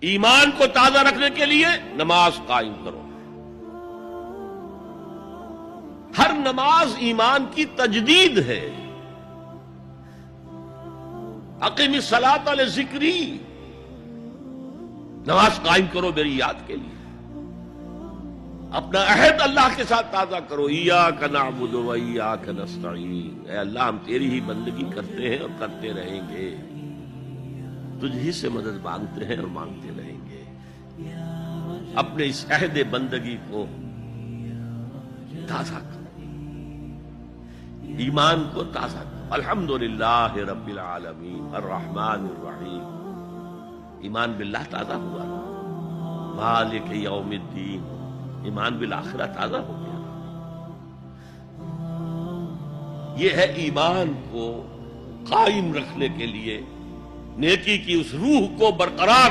ایمان کو تازہ رکھنے کے لیے نماز قائم کرو. ہر نماز ایمان کی تجدید ہے. اقیم الصلاۃ لذکری، نماز قائم کرو میری یاد کے لیے. اپنا عہد اللہ کے ساتھ تازہ کرو. ایاک نعبد و ایاک نستعین، اے اللہ ہم تیری ہی بندگی کرتے ہیں اور کرتے رہیں گے، تجھ ہی سے مدد مانگتے ہیں اور مانگتے رہیں گے. اپنے اس عہد بندگی کو تازہ کرو، ایمان کو تازہ کرو. الحمدللہ رب العالمین الرحمن الرحیم، ایمان باللہ تازہ ہوا. مالک یوم الدین، ایمان بالآخرہ تازہ ہو گیا. یہ ہے ایمان کو قائم رکھنے کے لیے، نیکی کی اس روح کو برقرار